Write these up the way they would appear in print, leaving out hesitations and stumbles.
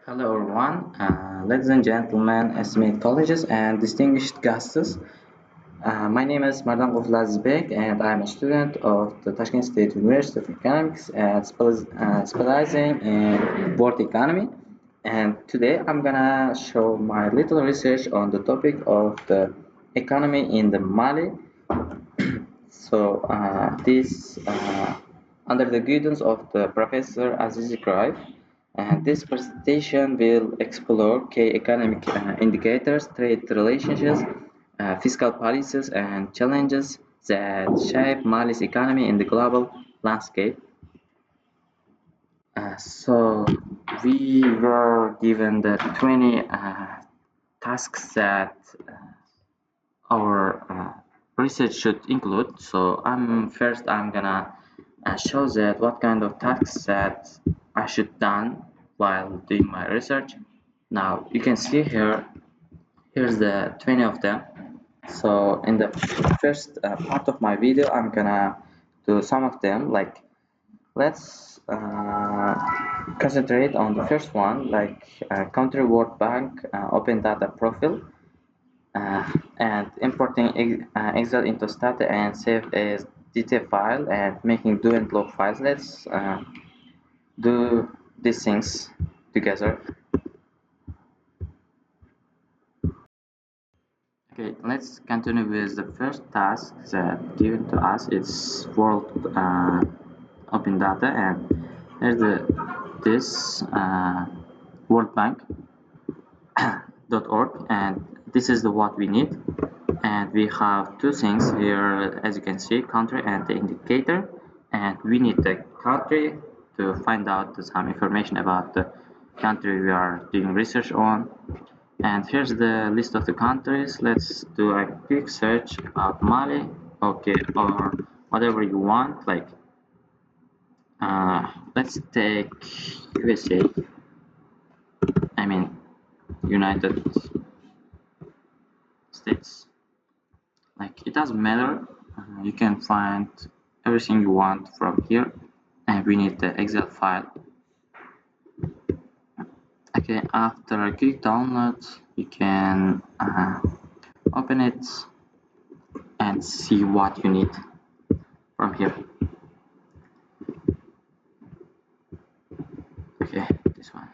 Hello everyone, ladies and gentlemen, esteemed colleges and distinguished guests. My name is Mardonqulov Lazizbek and I'm a student of the Tashkent State University of Economics and specializing in world economy. And today I'm gonna show my little research on the topic of the economy in the Mali. So this under the guidance of the Professor Aziz Zikriyoyev, and this presentation will explore key economic indicators, trade relationships, fiscal policies, and challenges that shape Mali's economy in the global landscape. So we were given the 20 tasks that our research should include. So I'm gonna show that what kind of tasks that I should done while doing my research. Now you can see here's the 20 of them. So in the first part of my video I'm gonna do some of them, like let's concentrate on the first one, like country World Bank open data profile, and importing Excel into Stata and save as detail file and making do and log files. Let's do these things together. Okay, let's continue with the first task that given to us. It's World Open Data, and here's this World Bank .org, and this is the what we need. And we have two things here, as you can see, country and the indicator, and we need the country to find out some information about the country we are doing research on. And here's the list of the countries. Let's do a quick search about Mali, okay, or whatever you want, like let's take USA, I mean United States. Like, it doesn't matter, you can find everything you want from here, and we need the Excel file. Okay, after a quick download you can open it and see what you need from here. Okay, this one.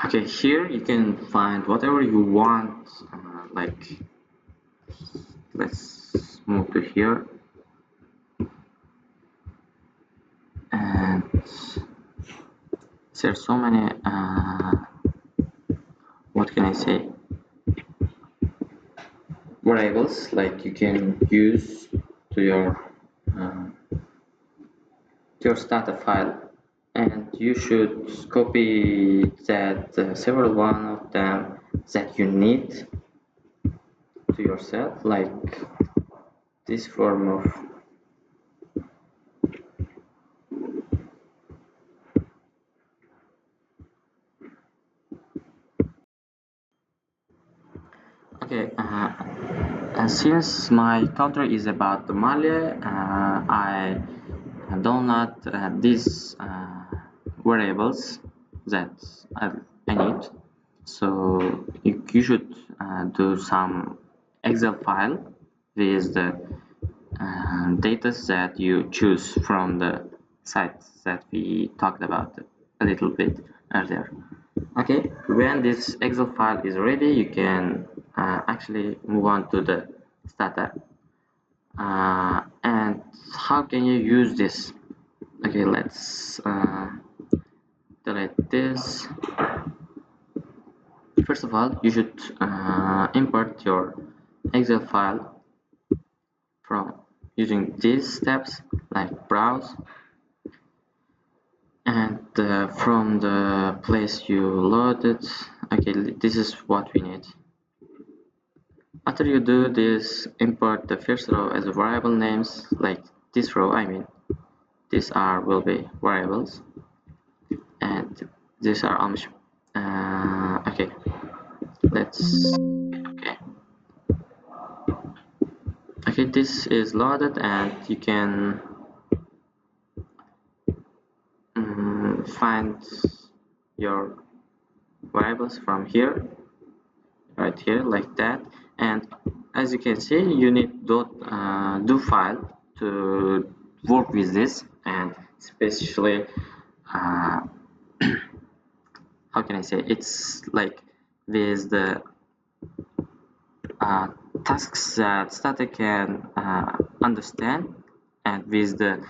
Okay, here you can find whatever you want, like let's move to here, and there's so many what can I say, variables like you can use to your Stata file, and you should copy that several one of them that you need to yourself, like this form of okay. Since my country is about Mali, I download these variables that I need. So you should do some Excel file with the data that you choose from the sites that we talked about a little bit earlier. Okay, when this Excel file is ready, you can actually move on to the Stata. And how can you use this? Okay, let's delete this. First of all, you should import your Excel file from using these steps, like browse, and from the place you loaded. Okay, this is what we need. After you do this, import the first row as variable names, like this row, I mean these will be variables, and these are Okay, let's okay, this is loaded and you can find your variables from here, right here, like that. And as you can see, you need do file to work with this, and especially uh, how can I say, it's like with the uh, tasks that Stata can understand, and with the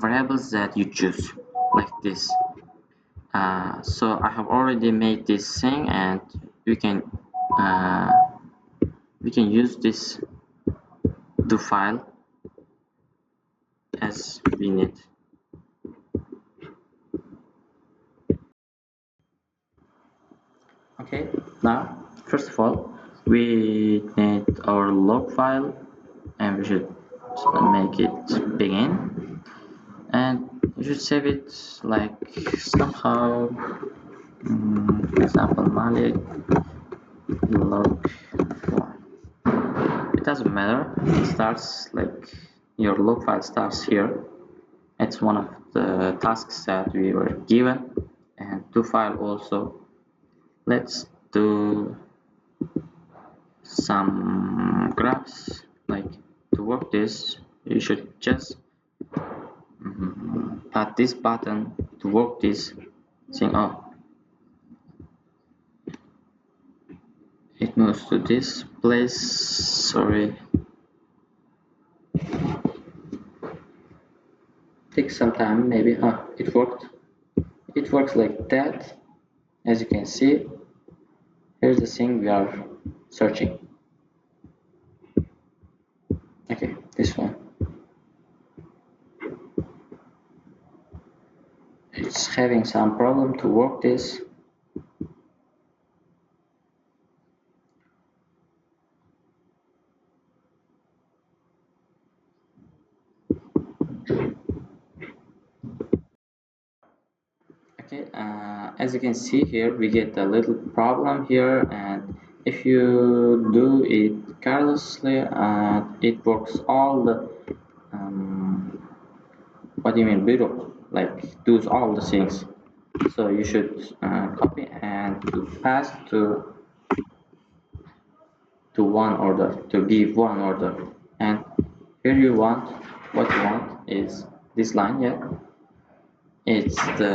variables that you choose, like this. So I have already made this thing, and uh, we can use this do file as we need. Okay, now first of all we need our log file, and we should make it begin, and you should save it like somehow, for example Malik log file. It doesn't matter, it starts like your log file starts here. It's one of the tasks that we were given, and to file also. Let's do some graphs. Like, to work this, you should just add this button to work this thing. Oh, it moves to this place. Sorry, takes some time maybe. It worked. It works like that. As you can see, here's the thing we are searching. Okay, this one. It's having some problem to work this. Okay, as you can see here, we get a little problem here, and if you do it carelessly, it works all the what do you mean, bureau, like does all the things. So you should copy and to pass to one order, to give one order, and here you want, what you want is this line. Yeah, it's the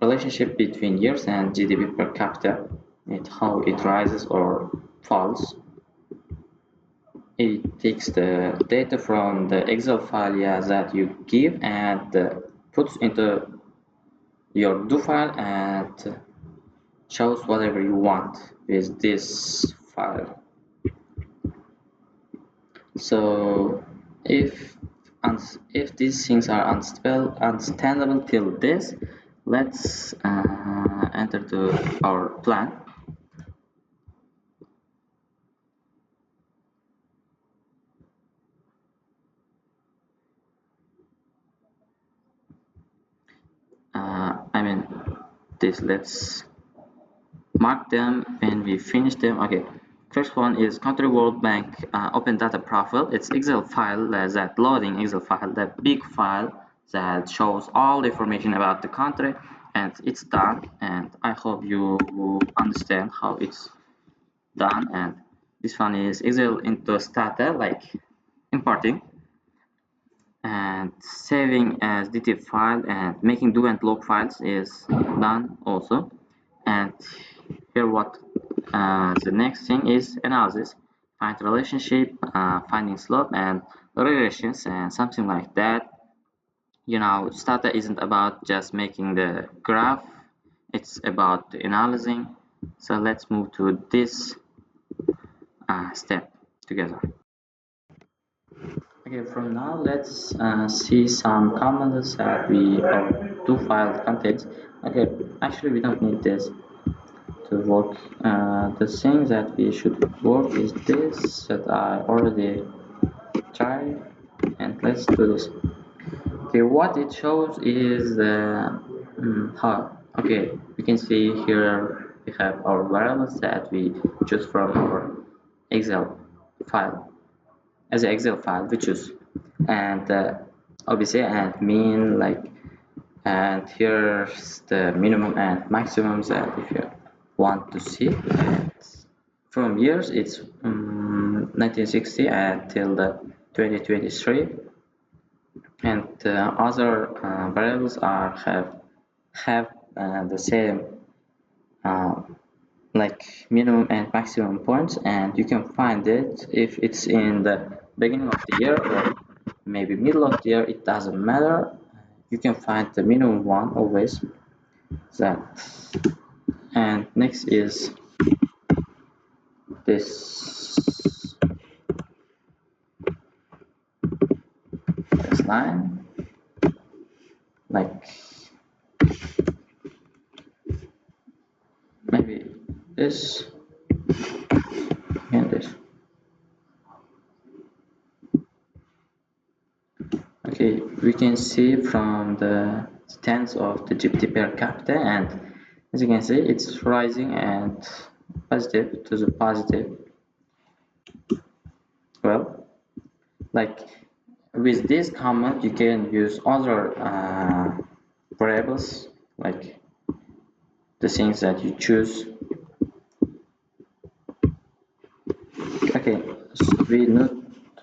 relationship between years and GDP per capita, and how it rises or falls. It takes the data from the Excel file, yeah, that you give, and puts into your do file, and shows whatever you want with this file. So if these things are understandable till this, let's enter to our plan. I mean this, let's mark them when we finish them. Okay, first one is country World Bank open data profile. It's Excel file, that loading Excel file, that big file that shows all the information about the country, and it's done, and I hope you understand how it's done. And this one is Excel into Stata, like importing and saving as DTF file, and making do and log files is done also. And here what the next thing is analysis, find relationship, finding slope and regressions and something like that. You know, Stata isn't about just making the graph, it's about analyzing. So let's move to this step together. Okay, from now let's see some commands that we do file contains. Okay, actually we don't need this to work. The thing that we should work is this that I already tried, and let's do this. Okay, what it shows is how. Okay, we can see here we have our variables that we choose from our Excel file. As an Excel file we choose, and obviously and mean, like, and here's the minimum and maximums that if you want to see. And from years it's 1960 until the 2023, and other variables are have the same like minimum and maximum points, and you can find it if it's in the beginning of the year or maybe middle of the year. It doesn't matter, you can find the minimum one always. That, and next is this line, like maybe this and this. Okay, we can see from the stance of the GPT per capita, and as you can see it's rising and positive to the positive. Well, like with this comment you can use other variables, like the things that you choose. Okay, so we need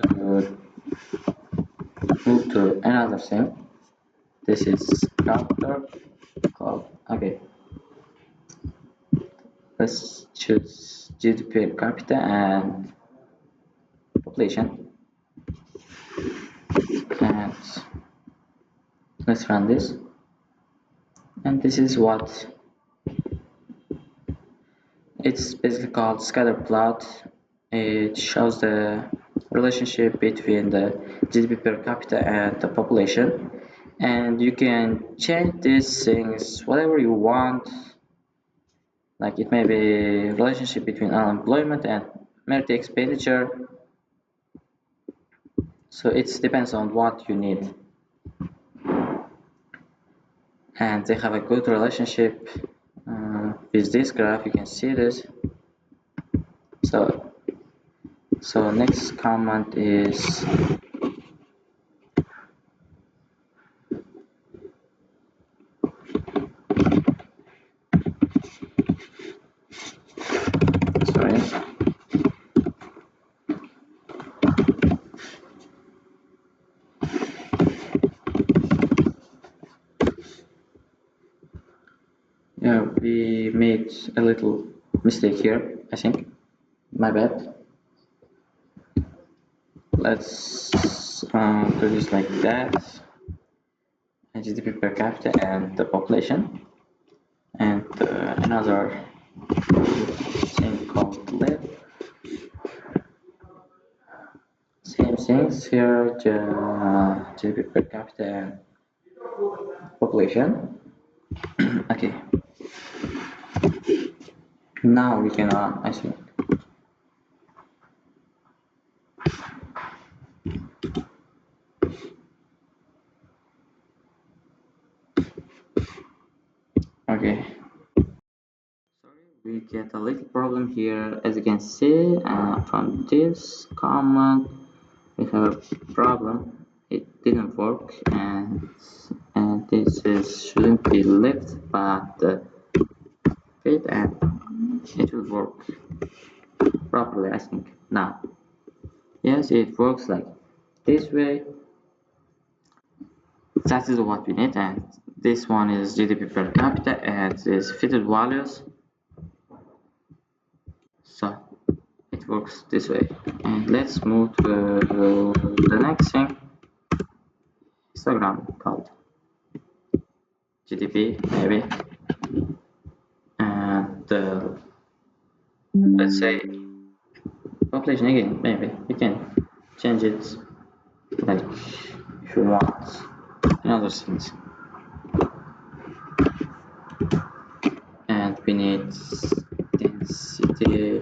to move to another thing. This is counter called, okay, let's choose GDP per capita and population, and let's run this, and this is what it's basically called scatter plot. It shows the relationship between the GDP per capita and the population, and you can change these things whatever you want. Like it may be relationship between unemployment and merit expenditure, so it depends on what you need. And they have a good relationship with this graph. You can see this. So next comment is sorry. Yeah, we made a little mistake here, I think. My bad. Let's do this like that. GDP per capita and the population, and another thing called lib. Same things here, GDP per capita and population. Okay, now we can I think. Okay, sorry, we get a little problem here. As you can see from this comment, we have a problem. It didn't work, and this shouldn't be left, but wait, and it will work properly, I think. Now, yes, it works like this way. That is what we need, and this one is GDP per capita and this fitted values. So it works this way, and let's move to the next thing. Histogram called GDP maybe, and let's say population again. Maybe we can change it like if you want another things, and we need density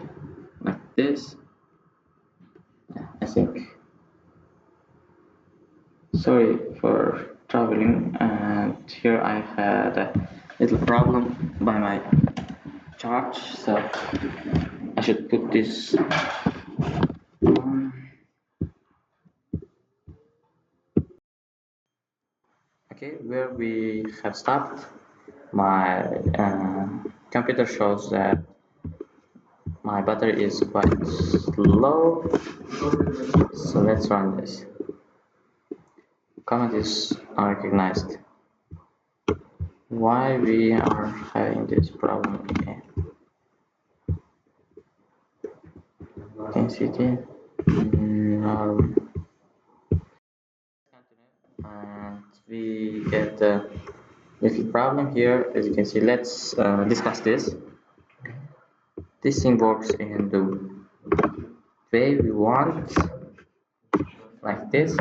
like this. I think. Sorry for traveling, and here I had a little problem by my charge, so I should put this on. Okay, where we have stopped, my computer shows that my battery is quite low, so let's run this. Comment is unrecognized. Why we are having this problem again? Intensity. And we get a little problem here. As you can see, let's discuss this. This thing works in the way we want, like this.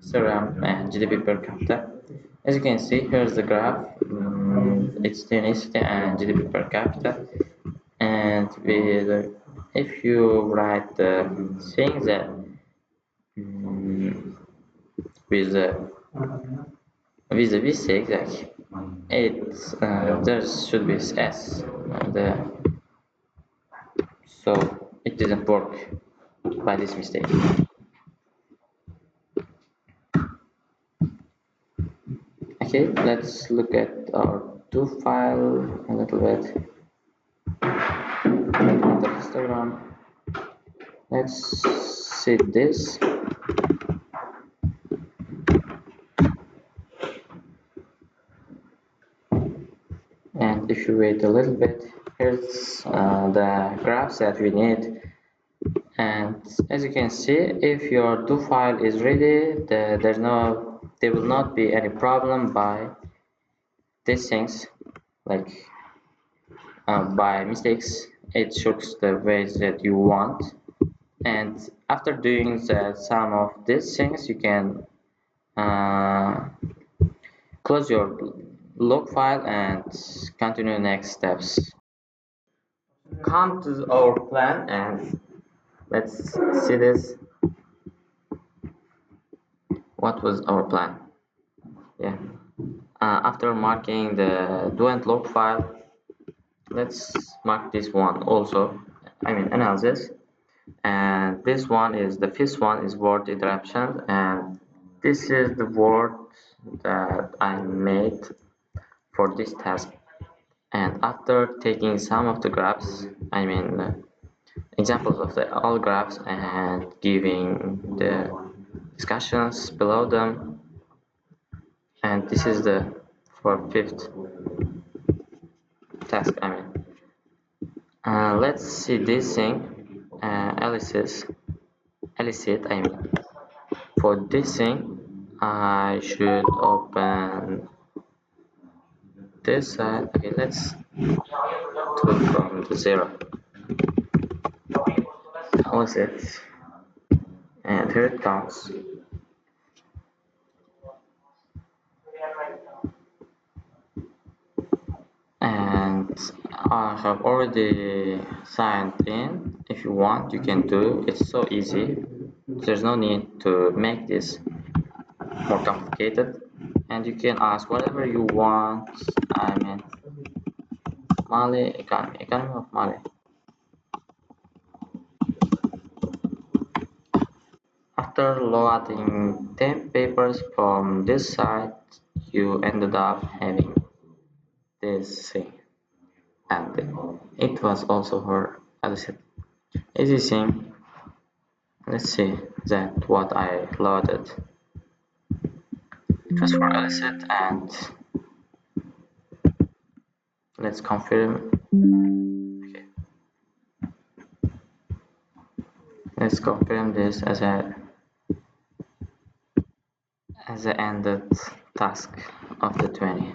Ceram and GDP per capita. As you can see, here's the graph. It's the ethnicity and GDP per capita. And if you write the things that with the V6, like it's there should be S, so it didn't work by this mistake. Okay, let's look at our do file a little bit. The histogram. Let's see this. And if you wait a little bit, here's the graphs that we need. And as you can see, if your do file is ready, there will not be any problem by these things, like by mistakes. It shows the ways that you want, and after doing some of these things, you can close your log file and continue next steps. Come to our plan and let's see this. What was our plan? Yeah. After marking the do and log file, let's mark this one also. I mean analysis. And this one is the fifth one is word interruption, and this is the word that I made for this task. And after taking some of the graphs, I mean examples of the all graphs, and giving the discussions below them, and this is the for fifth task. I mean let's see this thing, elicit. I mean for this thing I should open this side. Okay, let's do it from the zero. Elicit, and here it comes. And I have already signed in. If you want, you can do. It's so easy. There's no need to make this more complicated, and you can ask whatever you want. I mean Mali economy of Mali. After loading 10 papers from this site, you ended up having this thing, and it was also her Aziz. Easy thing. Let's see that what I loaded. It was for Aziz, and let's confirm. Okay. Let's confirm this as a ended task of the 20.